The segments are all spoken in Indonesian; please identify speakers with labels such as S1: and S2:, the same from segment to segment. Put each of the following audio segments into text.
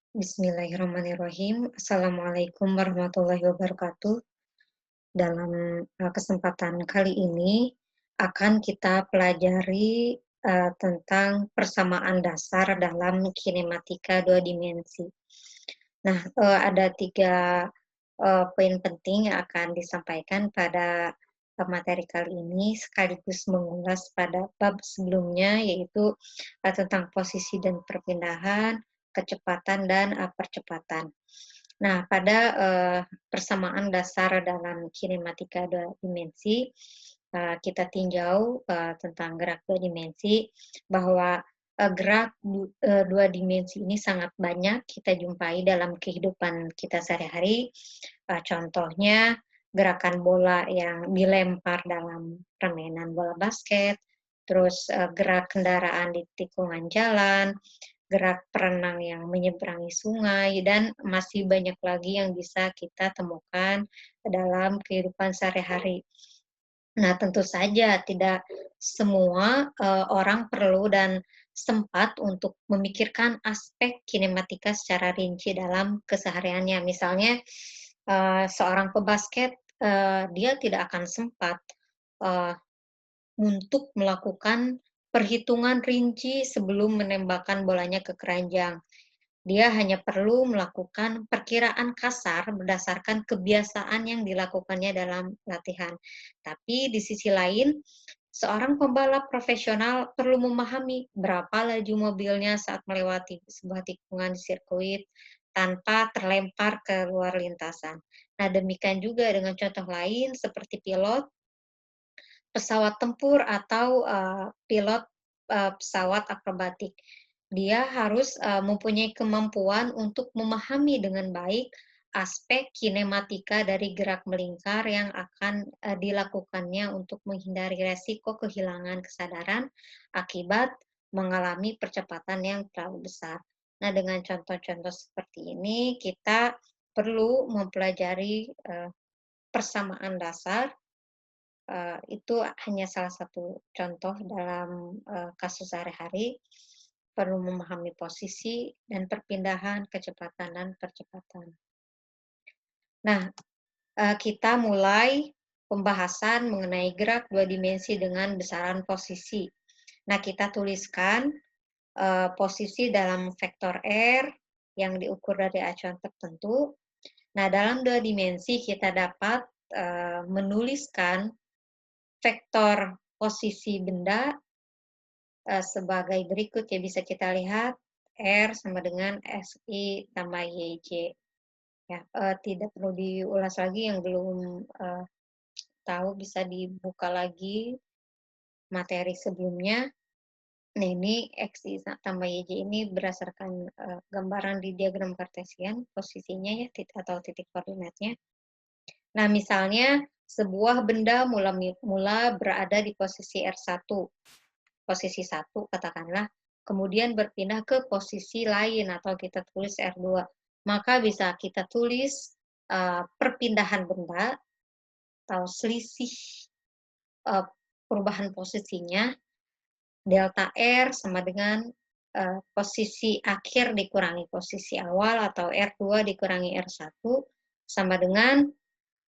S1: Bismillahirrahmanirrahim. Assalamualaikum warahmatullahi wabarakatuh. Dalam kesempatan kali ini akan kita pelajari tentang persamaan dasar dalam kinematika dua dimensi. Nah, ada tiga poin penting yang akan disampaikan pada materi kali ini, sekaligus mengulas pada bab sebelumnya, yaitu tentang posisi dan perpindahan, kecepatan, dan percepatan. Nah, pada persamaan dasar dalam kinematika dua dimensi, kita tinjau tentang gerak dua dimensi, bahwa gerak dua dimensi ini sangat banyak kita jumpai dalam kehidupan kita sehari-hari. Contohnya gerakan bola yang dilempar dalam permainan bola basket, terus gerak kendaraan di tikungan jalan, gerak perenang yang menyeberangi sungai, dan masih banyak lagi yang bisa kita temukan dalam kehidupan sehari-hari. Nah, tentu saja tidak semua orang perlu dan sempat untuk memikirkan aspek kinematika secara rinci dalam kesehariannya. Misalnya, seorang pebasket, dia tidak akan sempat eee, untuk melakukan perhitungan rinci sebelum menembakkan bolanya ke keranjang. Dia hanya perlu melakukan perkiraan kasar berdasarkan kebiasaan yang dilakukannya dalam latihan. Tapi di sisi lain, seorang pembalap profesional perlu memahami berapa laju mobilnya saat melewati sebuah tikungan di sirkuit tanpa terlempar ke luar lintasan. Nah, demikian juga dengan contoh lain seperti pilot pesawat tempur atau pilot pesawat akrobatik. Dia harus mempunyai kemampuan untuk memahami dengan baik aspek kinematika dari gerak melingkar yang akan dilakukannya untuk menghindari resiko kehilangan kesadaran akibat mengalami percepatan yang terlalu besar. Nah, dengan contoh-contoh seperti ini, kita perlu mempelajari persamaan dasar. Itu hanya salah satu contoh dalam kasus sehari-hari, perlu memahami posisi dan perpindahan, kecepatan dan percepatan. Nah, kita mulai pembahasan mengenai gerak dua dimensi dengan besaran posisi. Nah, kita tuliskan posisi dalam vektor R yang diukur dari acuan tertentu. Nah, dalam dua dimensi kita dapat menuliskan vektor posisi benda sebagai berikut, ya, bisa kita lihat R sama dengan SI tambah YJ. Ya, tidak perlu diulas lagi, yang belum tahu bisa dibuka lagi materi sebelumnya. Nah, ini XI tambah YJ ini berdasarkan gambaran di diagram kartesian, posisinya ya, atau titik koordinatnya. Nah, misalnya sebuah benda mula berada di posisi R1, posisi 1 katakanlah, kemudian berpindah ke posisi lain atau kita tulis R2. Maka bisa kita tulis perpindahan benda atau selisih perubahan posisinya, delta R sama dengan posisi akhir dikurangi posisi awal atau R2 dikurangi R1 sama dengan,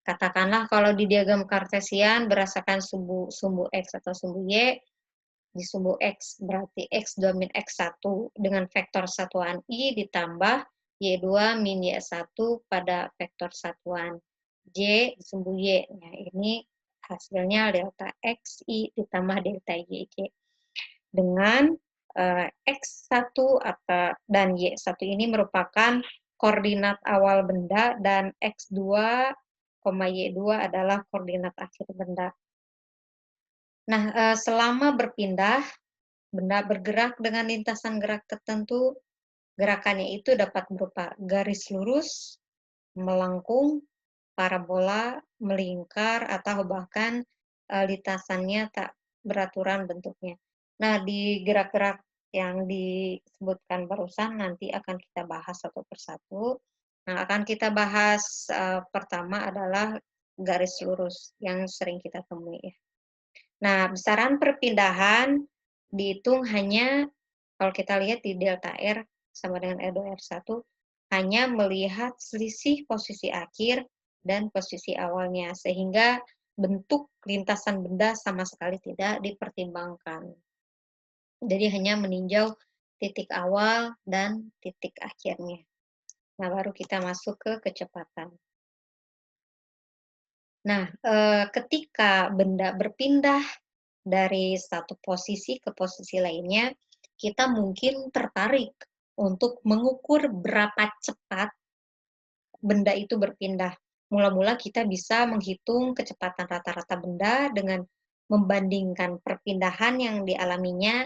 S1: katakanlah kalau di diagram kartesian berdasarkan sumbu X atau sumbu Y, di sumbu X berarti X2 min X1 dengan vektor satuan I ditambah Y2 min Y1 pada vektor satuan J di sumbu Y. Nah, ini hasilnya delta XI ditambah delta YJ. Dengan X1 dan Y1 ini merupakan koordinat awal benda dan X2, Y2 adalah koordinat akhir benda. Nah, selama berpindah, benda bergerak dengan lintasan gerak tertentu, gerakannya itu dapat berupa garis lurus, melengkung, parabola, melingkar, atau bahkan lintasannya tak beraturan bentuknya. Nah, di gerak-gerak yang disebutkan barusan nanti akan kita bahas satu persatu. Nah, akan kita bahas pertama adalah garis lurus yang sering kita temui, ya. Nah, besaran perpindahan dihitung hanya kalau kita lihat di delta R sama dengan R2, R1, hanya melihat selisih posisi akhir dan posisi awalnya, sehingga bentuk lintasan benda sama sekali tidak dipertimbangkan. Jadi hanya meninjau titik awal dan titik akhirnya. Nah, baru kita masuk ke kecepatan. Nah, ketika benda berpindah dari satu posisi ke posisi lainnya, kita mungkin tertarik untuk mengukur berapa cepat benda itu berpindah. Mula-mula kita bisa menghitung kecepatan rata-rata benda dengan membandingkan perpindahan yang dialaminya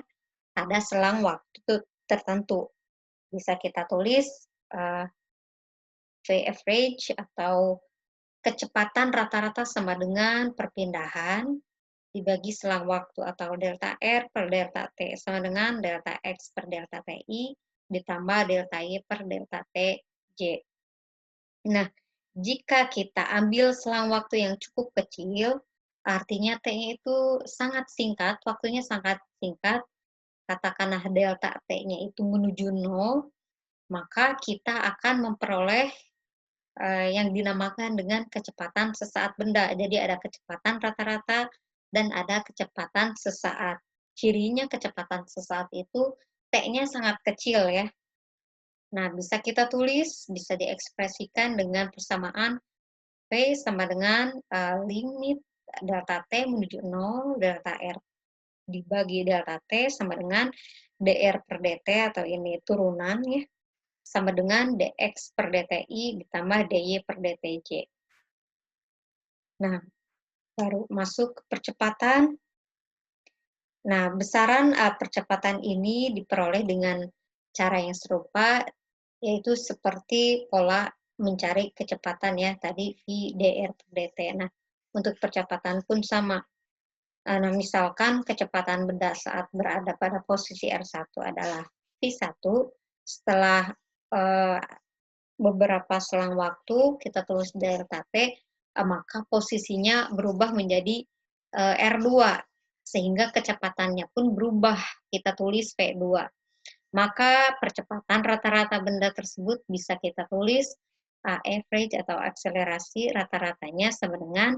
S1: pada selang waktu tertentu. Bisa kita tulis V average atau kecepatan rata-rata sama dengan perpindahan dibagi selang waktu atau delta R per delta T sama dengan delta X per delta TI ditambah delta Y per delta TJ. Nah, jika kita ambil selang waktu yang cukup kecil, artinya T-nya itu sangat singkat, waktunya sangat singkat, katakanlah delta T-nya itu menuju 0, maka kita akan memperoleh yang dinamakan dengan kecepatan sesaat benda. Jadi ada kecepatan rata-rata dan ada kecepatan sesaat. Cirinya kecepatan sesaat itu T-nya sangat kecil ya. Nah, bisa kita tulis, bisa diekspresikan dengan persamaan V sama dengan limit delta T menuju 0, delta R dibagi delta T sama dengan dr per dt atau ini turunan ya, sama dengan dx per dti ditambah dy per dtj. Nah, baru masuk ke percepatan. Nah, besaran percepatan ini diperoleh dengan cara yang serupa, yaitu seperti pola mencari kecepatan ya, tadi V dr per dt. Nah, untuk percepatan pun sama. Nah, misalkan kecepatan benda saat berada pada posisi R1 adalah V1, setelah beberapa selang waktu kita tulis delta T, maka posisinya berubah menjadi R2, sehingga kecepatannya pun berubah, kita tulis V2. Maka percepatan rata-rata benda tersebut bisa kita tulis average atau akselerasi rata-ratanya sama dengan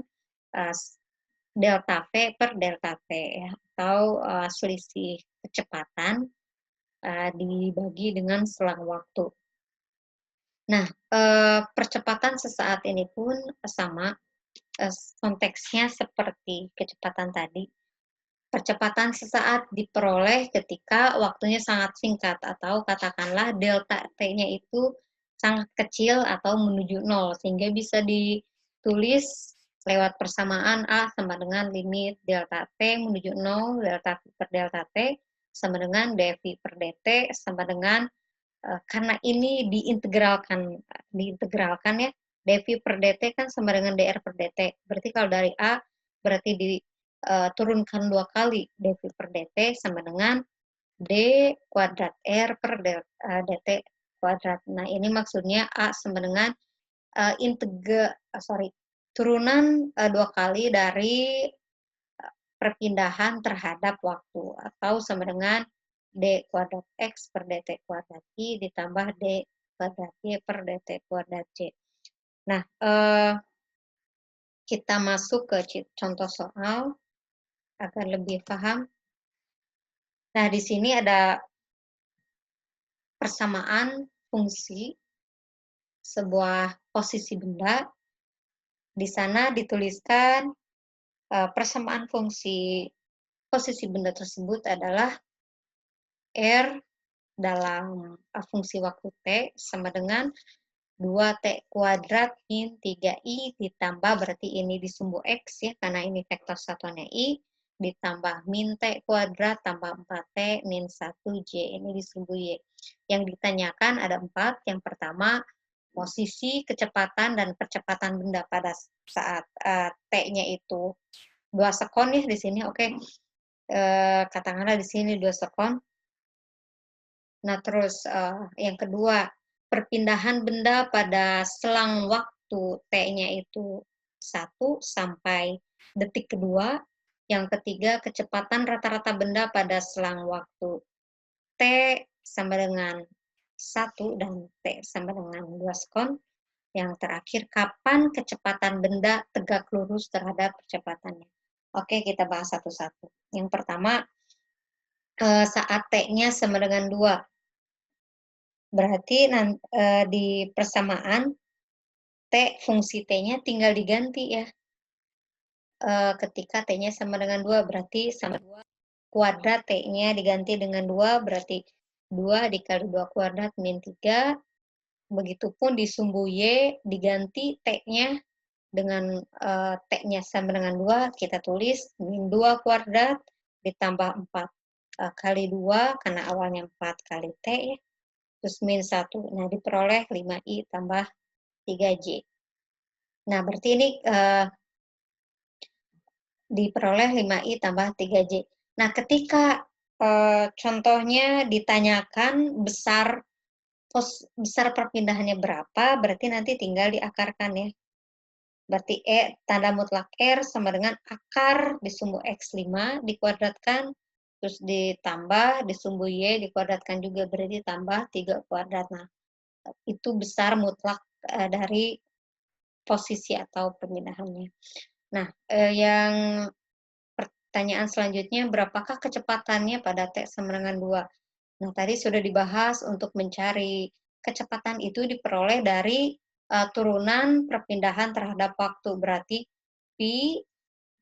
S1: delta V per delta T ya, atau selisih kecepatan dibagi dengan selang waktu. Nah, percepatan sesaat ini pun sama, konteksnya seperti kecepatan tadi. Percepatan sesaat diperoleh ketika waktunya sangat singkat atau katakanlah delta T-nya itu sangat kecil atau menuju 0, sehingga bisa ditulis lewat persamaan A sama dengan limit delta T menuju 0, delta V per delta T sama dengan dV per dt sama dengan karena ini diintegralkan ya, dV per dt kan sama dengan dr per dt. Berarti kalau dari A berarti diturunkan 2 kali dV per dt sama dengan d kuadrat r per dt kuadrat. Nah, ini maksudnya A sama dengan turunan 2 kali dari perpindahan terhadap waktu atau sama dengan d kuadrat x per dt kuadrat i ditambah d kuadrat y per dt kuadrat c. Nah, kita masuk ke contoh soal agar lebih paham. Nah, di sini ada persamaan fungsi sebuah posisi benda. Di sana dituliskan persamaan fungsi posisi benda tersebut adalah R dalam fungsi waktu T sama dengan 2T kuadrat min 3I ditambah, berarti ini disumbu X ya, karena ini vektor satuannya I, ditambah min T kuadrat tambah 4T min 1J, ini disumbu Y. Yang ditanyakan ada 4, yang pertama posisi, kecepatan, dan percepatan benda pada saat T-nya itu 2 sekon ya di sini, oke. Katakanlah di sini 2 sekon. Nah, terus yang kedua, perpindahan benda pada selang waktu T-nya itu 1 sampai detik kedua. Yang ketiga, kecepatan rata-rata benda pada selang waktu T sama dengan 1 dan T sama dengan 2 sekon. Yang terakhir, kapan kecepatan benda tegak lurus terhadap kecepatannya. Oke, kita bahas satu-satu. Yang pertama, saat T-nya sama dengan 2. Berarti di persamaan T, fungsi T-nya tinggal diganti ya. Ketika T-nya sama dengan 2, berarti sama 2 kuadrat T-nya diganti dengan 2, berarti 2 dikali 2 kuadrat min 3. Begitupun di sumbu Y diganti T-nya dengan T-nya sama dengan 2, kita tulis min 2 kuadrat ditambah 4 kali 2, karena awalnya 4 kali T ya, terus min 1. Nah, diperoleh 5I tambah 3J. Nah, berarti ini diperoleh 5I tambah 3J. Nah, ketika contohnya ditanyakan besar perpindahannya berapa, berarti nanti tinggal diakarkan ya. Berarti tanda mutlak R sama dengan akar di sumbu X5 dikuadratkan, terus ditambah di sumbu Y dikuadratkan juga, berarti tambah 3 kuadrat. Nah, itu besar mutlak dari posisi atau pemindahannya. Nah, yang pertanyaan selanjutnya, berapakah kecepatannya pada T sama dengan 2? Nah, tadi sudah dibahas untuk mencari kecepatan itu diperoleh dari turunan perpindahan terhadap waktu. Berarti Pi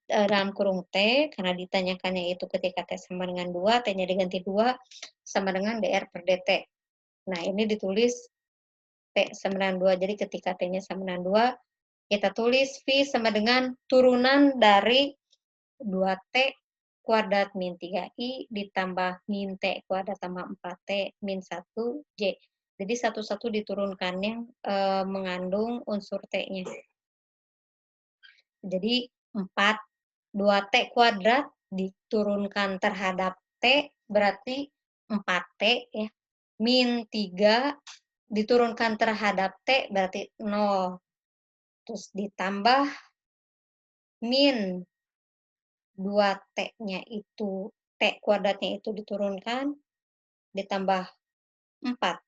S1: dalam kurung T, karena ditanyakannya itu ketika T sama dengan 2, T-nya diganti 2, sama dengan dr per dt. Nah, ini ditulis T sama dengan 2, jadi ketika T-nya sama dengan 2, kita tulis V sama dengan turunan dari 2T kuadrat min 3I ditambah min T kuadrat tambah 4T min 1J. Jadi satu-satu diturunkan yang mengandung unsur T-nya. Jadi 2T kuadrat diturunkan terhadap T, berarti 4T ya. Min 3 diturunkan terhadap T, berarti 0. Terus ditambah min 2T-nya itu, T kuadratnya itu diturunkan, ditambah 4.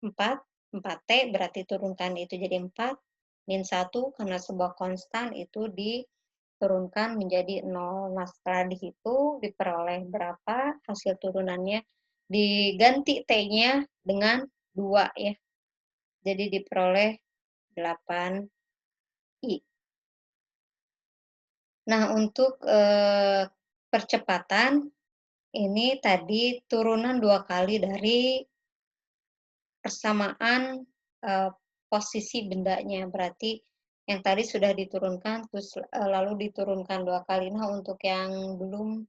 S1: 4T berarti turunkan itu jadi 4, min 1 karena sebuah konstan itu diturunkan menjadi 0. Nah, setelah dihitung diperoleh berapa hasil turunannya, diganti T-nya dengan 2 ya. Jadi diperoleh 8I. Nah, untuk percepatan, ini tadi turunan 2 kali dari persamaan posisi bendanya. Berarti yang tadi sudah diturunkan, terus lalu diturunkan 2 kali. Nah, untuk yang belum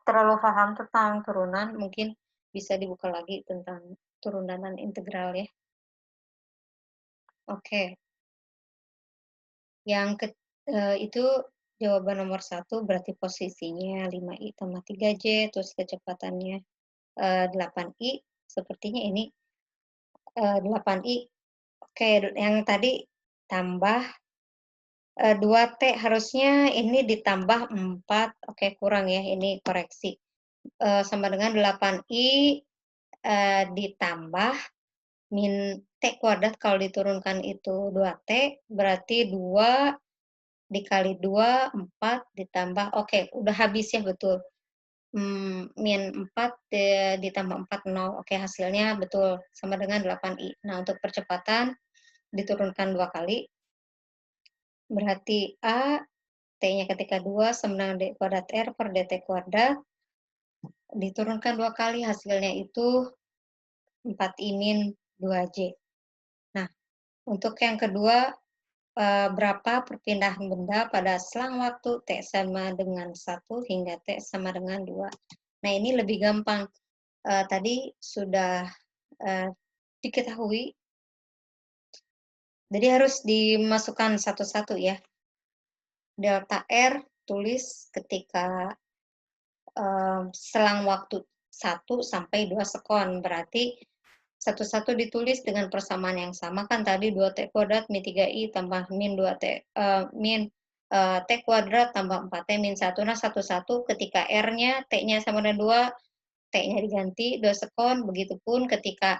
S1: terlalu paham tentang turunan, mungkin bisa dibuka lagi tentang turunan integral ya. Oke. Itu jawaban nomor 1, berarti posisinya 5I tambah 3J, terus kecepatannya 8I, sepertinya ini 8I. Oke, yang tadi tambah 2T, harusnya ini ditambah 4, oke kurang ya, ini koreksi. Sama dengan 8I ditambah min T kuadrat, kalau diturunkan itu 2T, berarti 2 dikali 2, 4 ditambah, oke, udah habis ya, betul. Min 4 ditambah 4, 0. Oke, hasilnya betul, sama dengan 8I. Nah, untuk percepatan diturunkan 2 kali, berarti A, T-nya ketika 2 sama dengan D kuadrat R per DT kuadrat, diturunkan 2 kali, hasilnya itu 4I min 2J. Nah, untuk yang kedua, berapa perpindahan benda pada selang waktu T sama dengan 1 hingga T sama dengan 2. Nah, ini lebih gampang. Tadi sudah diketahui, jadi harus dimasukkan satu-satu ya. Delta R tulis ketika selang waktu 1 sampai 2 sekon, berarti satu-satu ditulis dengan persamaan yang sama kan, tadi 2T kuadrat min 3I tambah min 2T min T kuadrat tambah 4T min 1. Nah, satu-satu ketika R-nya, T-nya sama dengan 2, T T-nya diganti 2 sekon, begitupun ketika,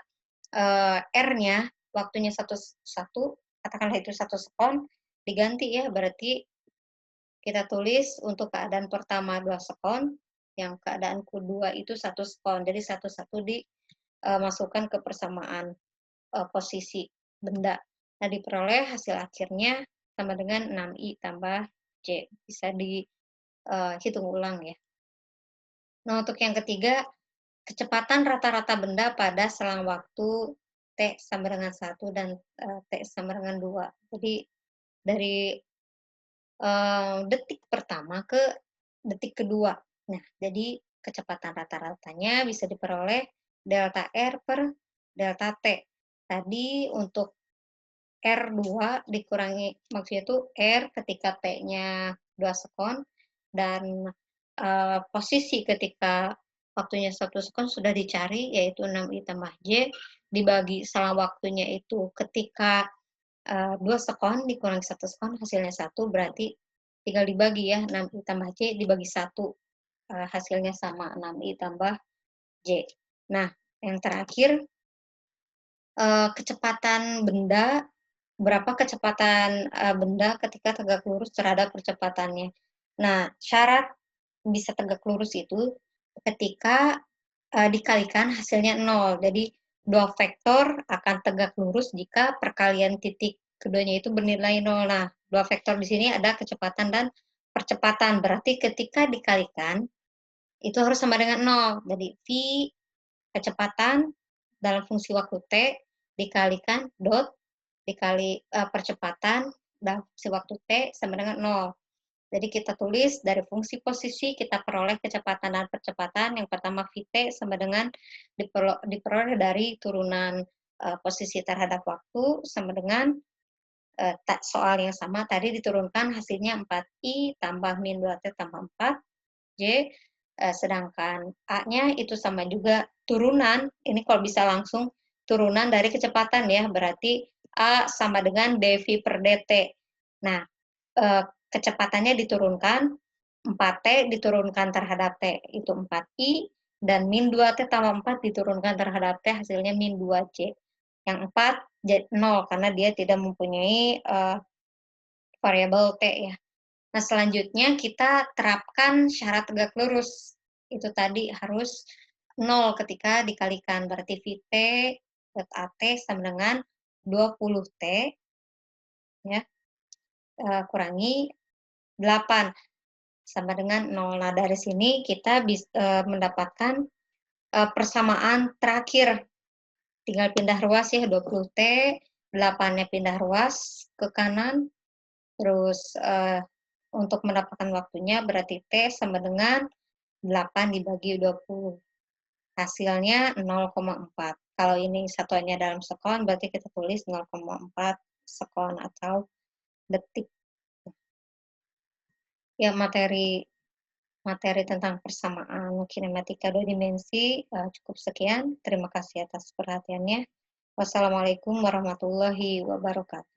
S1: R-nya waktunya satu katakanlah itu 1 sekon, diganti ya, berarti kita tulis untuk keadaan pertama 2 sekon, yang keadaan kedua itu 1 sekon. Jadi satu-satu masukkan ke persamaan, posisi benda. Nah, diperoleh hasil akhirnya sama dengan 6I tambah J. Bisa hitung ulang ya. Nah, untuk yang ketiga, kecepatan rata-rata benda pada selang waktu T sama dengan 1 dan, T sama dengan 2. Jadi dari, detik pertama ke detik kedua. Nah, jadi kecepatan rata-ratanya bisa diperoleh delta R per delta T. Tadi untuk R2 dikurangi, maksudnya itu R ketika T-nya 2 sekon dan, posisi ketika waktunya 1 sekon sudah dicari, yaitu 6I tambah J, dibagi selang waktunya itu ketika, 2 sekon dikurangi 1 sekon hasilnya 1, berarti tinggal dibagi ya, 6I tambah J dibagi 1, hasilnya sama 6I tambah J. Nah, yang terakhir, kecepatan benda, berapa kecepatan, benda ketika tegak lurus terhadap percepatannya. Nah, syarat bisa tegak lurus itu ketika, dikalikan hasilnya 0. Jadi, 2 vektor akan tegak lurus jika perkalian titik keduanya itu bernilai 0. Nah, 2 vektor di sini ada kecepatan dan percepatan, berarti ketika dikalikan, itu harus sama dengan 0. Jadi, V kecepatan dalam fungsi waktu T dikalikan dot dikali, percepatan dalam fungsi waktu T sama dengan 0. Jadi kita tulis dari fungsi posisi kita peroleh kecepatan dan percepatan. Yang pertama Vt sama dengan diperoleh dari turunan, posisi terhadap waktu sama dengan, soal yang sama tadi diturunkan hasilnya 4I tambah min 2T tambah 4J, sedangkan A-nya itu sama juga turunan, ini kalau bisa langsung turunan dari kecepatan ya, berarti A sama dengan dV per dt. Nah, kecepatannya diturunkan, 4T diturunkan terhadap T, itu 4I, dan min 2T tambah 4 diturunkan terhadap T, hasilnya min 2J. Yang 4, 0, karena dia tidak mempunyai variabel T ya. Nah, selanjutnya kita terapkan syarat tegak lurus. Itu tadi harus 0 ketika dikalikan, berarti Vt AT sama dengan 20T ya, kurangi 8 sama dengan 0. Nah, dari sini kita mendapatkan, persamaan terakhir. Tinggal pindah ruas ya, 20T, 8-nya pindah ruas ke kanan, terus, untuk mendapatkan waktunya berarti T sama dengan 8 dibagi 20. Hasilnya 0,4. Kalau ini satuannya dalam sekon, berarti kita tulis 0,4 sekon atau detik. Ya, materi tentang persamaan kinematika 2 dimensi, cukup sekian. Terima kasih atas perhatiannya. Wassalamualaikum warahmatullahi wabarakatuh.